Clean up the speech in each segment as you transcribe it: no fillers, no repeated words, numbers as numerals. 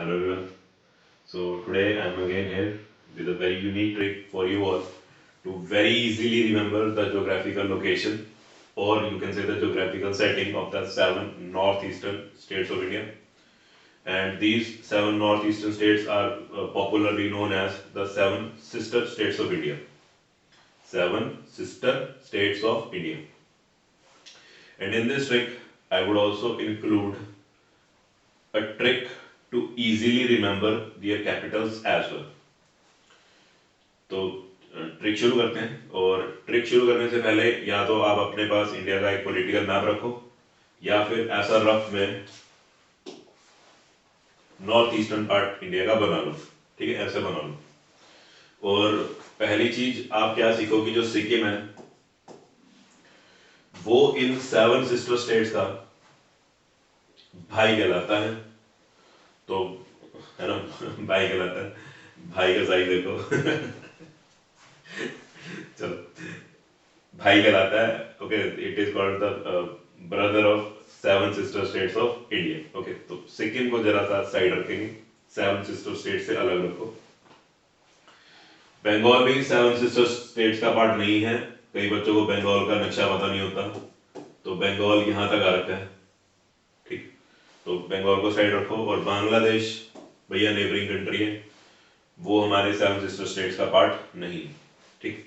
Hello everyone. So today I am again here with a very unique trick for you all to very easily remember the geographical location, or you can say the geographical setting of the seven northeastern states of India. And these seven northeastern states are popularly known as the seven sister states of India. Seven sister states of India. And in this trick, I would also include a trick to easily remember their capitals as well. तो trick शुरू करते हैं। और trick शुरू करने से पहले या तो आप अपने पास इंडिया का एक पॉलिटिकल मैप रखो, या फिर ऐसा रफ में नॉर्थ ईस्टर्न पार्ट इंडिया का बना लो। ठीक है, ऐसे बना लो। और पहली चीज आप क्या सीखोगे, जो सिक्किम है वो इन सेवन सिस्टर स्टेट्स का भाई कहलाता है। तो है ना, भाई कहलाता है। भाई का साइज देखो चलो, भाई कहलाता है। Okay, it is called the brother of seven sister states of India. Okay, तो सिक्किम को जरा सा साइड रखेंगे, सेवन सिस्टर स्टेट से अलग रखो। बंगाल भी सेवन सिस्टर स्टेट्स का पार्ट नहीं है। कई बच्चों को बंगाल का नक्शा पता नहीं होता, तो बंगाल यहाँ तक आ रखा है। ठीक, तो बंगाल को साइड रखो। और बांग्लादेश भैया नेबरिंग कंट्री है, वो हमारे सेवन सिस्टर स्टेट्स का पार्ट नहीं। ठीक,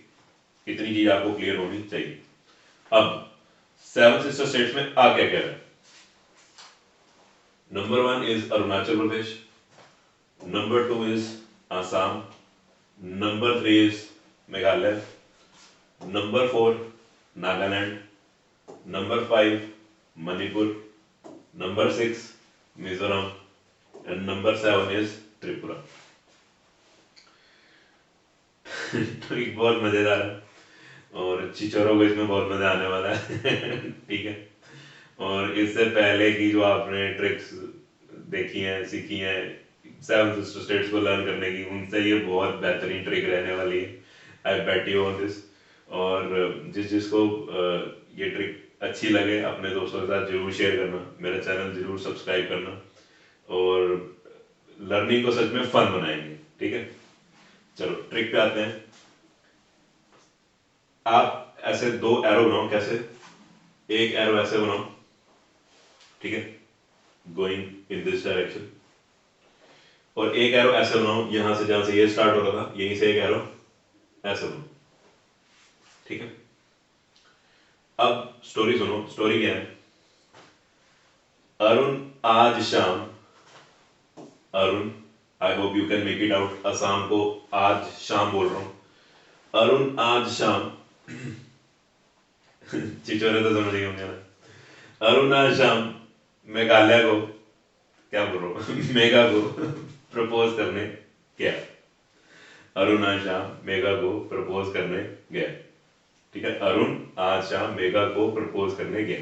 इतनी चीज आपको क्लियर होनी चाहिए। अब सेवन सिस्टर स्टेट्स में आ क्या क्या है। Number 1 is Arunachal Pradesh, number 2 is Assam, number 3 is Meghalaya, number 4 Nagaland, number 5 Manipur, number 6 Mizoram, and number 7 is Tripura. Trick बहुत मजेदार है और चिचोरों को इसमें बहुत मजा आने वाला है ठीक है। और इससे पहले की जो आपने ट्रिक्स देखी हैं, सीखी हैं सेवन सिस्टर स्टेट्स को लर्न करने की, उनसे ये बहुत बेहतरीन ट्रिक रहने वाली है। आई बेट यू ऑन दिस। और जिसको ये ट्रिक अच्छी लगे अपने दोस्तों के साथ जरूर शेयर करना, मेरा चैनल जरूर सब्सक्राइब करना, और लर्निंग को सच में फन बनाएंगे। ठीक है, चलो ट्रिक पे आते हैं। आप ऐसे दो एरो बनाओ। कैसे? एक एरो ऐसे बनाओ, ठीक है, गोइंग इन दिस डायरेक्शन, और एक एरो ऐसे बनाओ, यहां से जहां से ये स्टार्ट हो रहा था यहीं से एक एरो ऐसे बनाओ। ठीक है, अब स्टोरी सुनो। स्टोरी क्या है? अरुण आज शाम, Arun, I hope you can make it out, Assam को आज शाम बोल रहा हूं। अरुण आज शाम चिचोरे तो समझ गए होंगे ना। अरुण आज शाम मेघालय को, क्या बोल रहा हूँ मेघा को प्रपोज करने गया। अरुण आज शाम मेघा को प्रपोज करने गया। ठीक है, अरुण आज शाम मेघा को प्रपोज करने गया।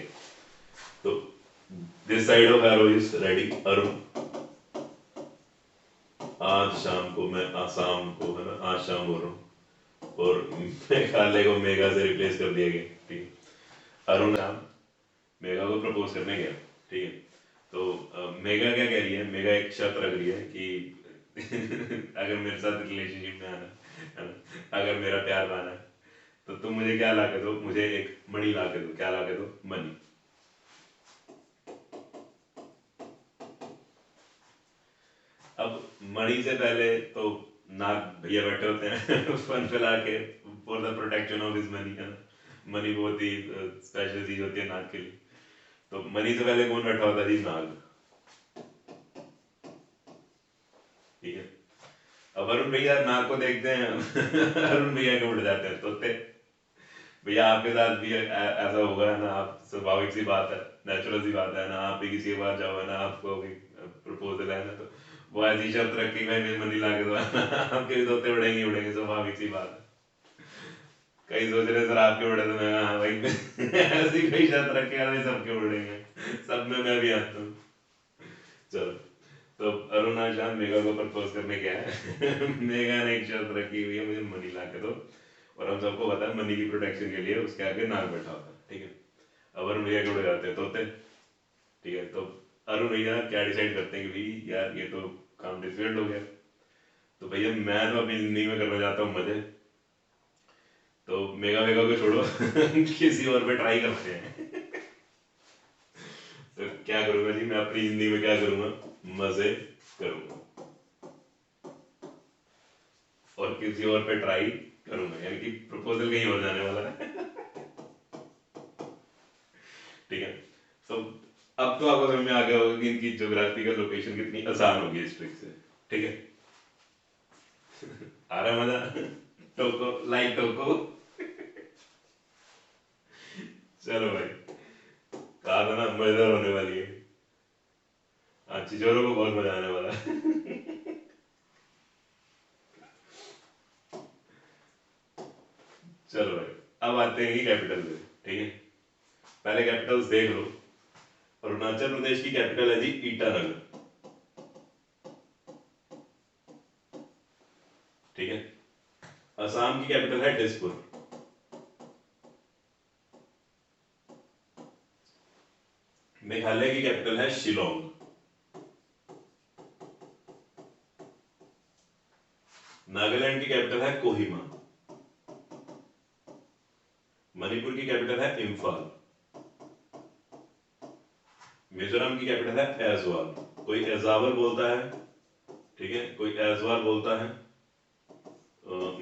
तो this side of arrow is ready. Arun आज शाम को, मैं आसाम को है ना आज शाम बोल रहा हूँ, और मेघालय को मेघा से रिप्लेस कर दिया गया। ठीक है, अरुण शाम मेघा को प्रपोज करने गया। ठीक है, तो मेघा क्या कह रही है? मेघा एक शर्त रख रही है कि अगर मेरे साथ रिलेशनशिप में आना है ना, अगर मेरा प्यार पाना है, तो तुम मुझे क्या ला के दो? मुझे एक मणि ला के दो। क्या ला के दो? मणि। अब मणि से पहले तो नाग भैया बैठे होते हैं फन फैला के, for the protection of his money, है ना। मनी बहुत ही स्पेशल चीज होती है नाग के लिए। तो मनी से पहले कौन बैठा होता है जी? नाग। ठीक है, अब अरुण भैया नाग को देखते हैं अरुण भैया के उड़ जाते हैं तोते। भैया आपके साथ भी ऐसा होगा, है ना। आप, स्वाभाविक सी बात है, नेचुरल सी बात है ना। आप भी किसी के पास जाओ, है ना, आपको भी प्रपोजल है ना, तो वो ऐसी शर्त रखी, भाई मेरी मनी ला के दो आपके भी तोते उड़ेंगे उड़ेंगे, स्वाभाविक सी बात है। कई सोच रहे सर आपके उड़े, तो मैं हाँ भाई ऐसी कोई शर्त रखे यार, सबके उड़ेंगे, सब में मैं भी आता हूँ। चलो, तो अरुण आज शाम मेघा को प्रपोज करने गया है मेघा ने एक शर्त रखी हुई है, मुझे मनी ला के दो। और हम सबको पता है मनी की प्रोटेक्शन के लिए उसके आगे नाग बैठा होता है। ठीक है, अब अरुण भैया के उड़ जाते हैं तोते। ठीक है, तो अरुण भैया क्या डिसाइड करते हैं कि भाई यार ये तो काम डिफिकल्ट हो गया, तो भैया मैं तो अपनी जिंदगी में करना चाहता हूँ मजे, तो मेगा मेगा को छोड़ो किसी और पे ट्राई करते हैं। तो क्या करूंगा जी मैं अपनी जिंदगी में, क्या करूंगा, मजे करूंगा और किसी और पे ट्राई करूंगा, यानी कि प्रपोजल कहीं और जाने वाला है। ठीक है। तो अब तो आपको समझ में आ गया होगा कि इनकी ज्योग्राफिकल लोकेशन कितनी आसान होगी इस ट्रिक से। ठीक है, आ रहा है मजा? टोको लाइक टोको। चलो भाई, कहा था ना मजेदार होने वाली है, आज चिचोरों को बहुत मजा आने वाला है। चलो भाई, अब आते हैं कैपिटल पे। ठीक है, पहले कैपिटल्स देख लो। अरुणाचल प्रदेश की कैपिटल है जी ईटानगर। ठीक है, असम की कैपिटल है दिसपुर। मेघालय की कैपिटल है शिलोंग। नागालैंड की कैपिटल है कोहिमा। मणिपुर की कैपिटल है इम्फाल। मिजोरम की कैपिटल है ऐजवाल। कोई एजावल बोलता है, ठीक है, कोई ऐजवाल बोलता है,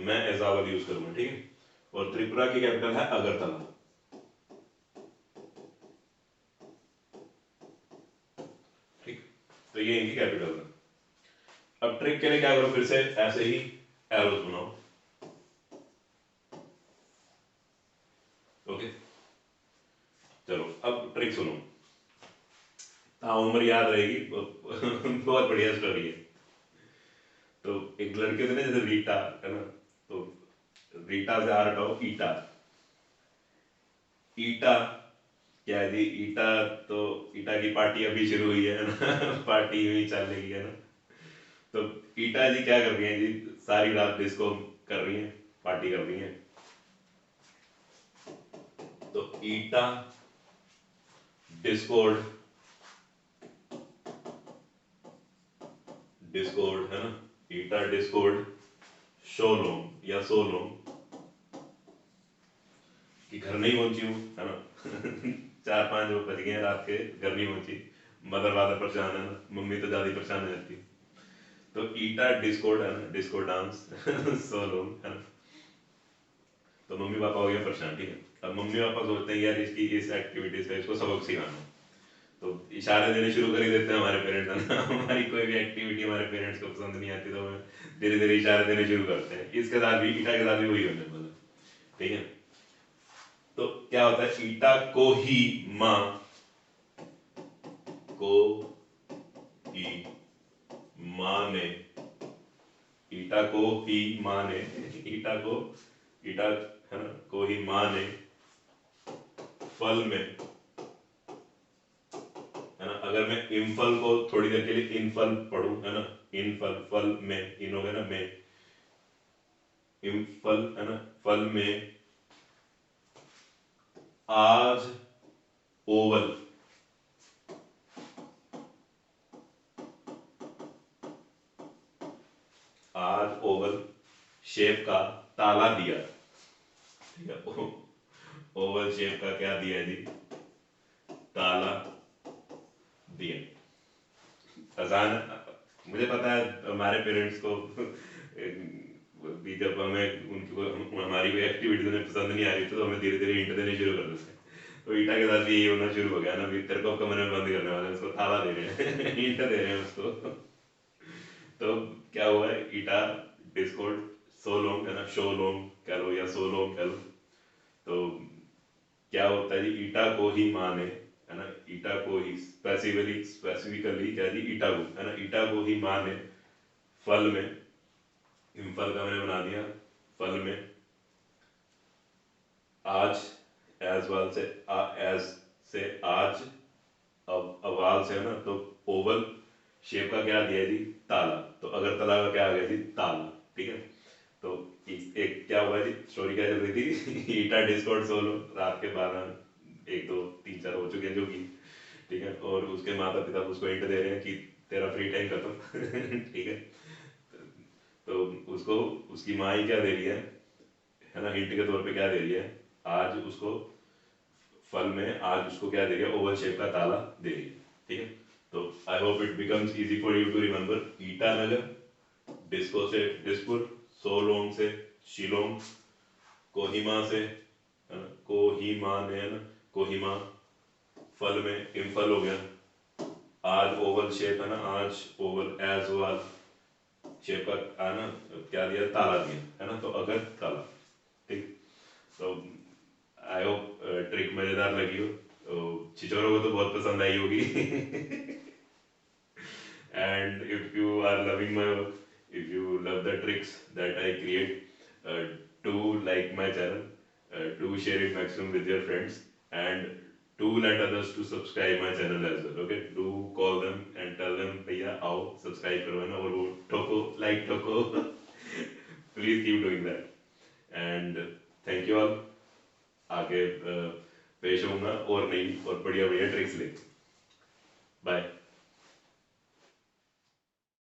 मैं एजावल यूज करूंगा। ठीक है, और त्रिपुरा की कैपिटल है अगरतला। ठीक, तो ये इनकी कैपिटल है। अब ट्रिक के लिए क्या करो, फिर से ऐसे ही एरोस बनाओ। ओके, चलो अब ट्रिक सुनो, उम्र याद रहेगी। बहुत बढ़िया स्टोरी है। तो एक लड़के थे ना, जैसे रीटा है ना, तो रीटा से आ हटाओ ईटा। ईटा क्या है जी, ईटा तो ईटा की पार्टी अभी शुरू हुई है ना। पार्टी हुई चलेगी है ना। तो ईटा जी क्या कर रही हैं जी, सारी रात डिस्को कर रही हैं, पार्टी कर रही हैं। तो ईटा डिस्कोर्ड, डिस्कोर्ड है ना, ईटा डिस्कोर्ड शोलोम या सोलोम, कि घर नहीं पहुंची हूँ है ना। 4-5 बज गए हैं रात के, घर नहीं पहुंची, मदर वादर परेशान है ना, मम्मी तो ज्यादा परेशान हो जाती। तो ईटा डिस्कोर्ड है ना, डिस्को डांस सोलोम है ना। तो मम्मी पापा हो गए परेशान। ठीक है, अब मम्मी पापा सोचते हैं यार इसकी इस एक्टिविटीज का इसको सबक सिखाना, तो इशारे देने शुरू कर ही देते हैं हमारे पेरेंट्स ना। हमारी कोई भी एक्टिविटी हमारे पेरेंट्स को पसंद नहीं आती, तो हमें धीरे धीरे इशारे देने शुरू करते हैं। इसके साथ भी, ईटा के साथ भी वही होने वाला। ठीक है, तो क्या होता है, ईटा को ही माँ, को ही माँ ने, ईटा को ही माँ ने, ईटा को, ईटा है ना, को ही माँ ने फल में, है ना, अगर मैं इम्फल को थोड़ी देर के लिए इनफल पढ़ूं है ना, इनफल फल में, इन हो गया ना में, इम्फल है ना, फल में आज ओवल, आज ओवल शेप का ताला दिया। ठीक है, ओवल शेप का क्या दिया जी, ताला दिया। आसान है? मुझे पता है हमारे पेरेंट्स को भी जब हमें उनकी हमारी कोई एक्टिविटीज उन्हें पसंद नहीं आ रही थी, तो हमें धीरे धीरे हिंट देने शुरू कर देते हैं। तो ईटा के साथ भी यही होना शुरू हो गया ना, अभी तेरे को कमरे में बंद करने वाले हैं, उसको ताला दे रहे हैं। हिंट दे रहे हैं उसको। तो क्या हुआ है, ईटा डिस्कोड सोलोंग है ना, शोलोंग कह लो या सोलोंग कह लो। तो क्या होता है जी, ईटा को ही माने, है ना, ईटा को ही स्पेसिफिकली क्या जी, ईटा को है ना, ईटा को ही माने फल में, इम्फल का मैंने बना दिया, फल में आज, एज वाल से एज से आज, अब अवाल से है ना, तो ओवल शेप का क्या दिया जी, ताला। तो अगरतला का क्या आ गया जी, ताला। ठीक है, तो एक क्या हुआ जी, स्टोरी क्या चल रही थी। ईटा डिस्कॉर्ड सोलो, रात के 12, 1, 2, 3, 4 हो चुके हैं जो कि, ठीक है, और उसके माता पिता उसको हिंट दे रहे हैं कि तेरा फ्री टाइम खत्म। ठीक है, तो उसको उसकी माँ ही क्या दे रही है ना, हिंट के तौर पे क्या दे रही है, आज उसको फल में आज उसको क्या दे रही है, ओवल शेप का ताला दे रही है। ठीक है, तो I hope it becomes easy for you to remember. Itanagar, disco से डिस्पुर, सोलोंग से शिलोंग, कोहिमा से है ना, कोहिमा ने है ना, कोहिमा, फल में इम्फल हो गया, आज ओवल शेप है ना, आज ओवल एज ओवल शेप का है ना, क्या दिया, ताला दिया है ना, तो अगर ताला। ठीक, तो आई होप ट्रिक मजेदार लगी हो, तो छिछोरों को तो बहुत पसंद आई होगी। And if you are loving my work, if you love the tricks that I create, uh, do like my channel, do share it maximum with your friends, and do let others to subscribe my channel as well. Okay, do call them and tell them भैया आओ subscribe करो है ना, और वो ठोको like ठोको। Please keep doing that, and thank you all। आगे पेश होऊंगा और नई और बढ़िया बढ़िया ट्रिक्स लेके। बाय।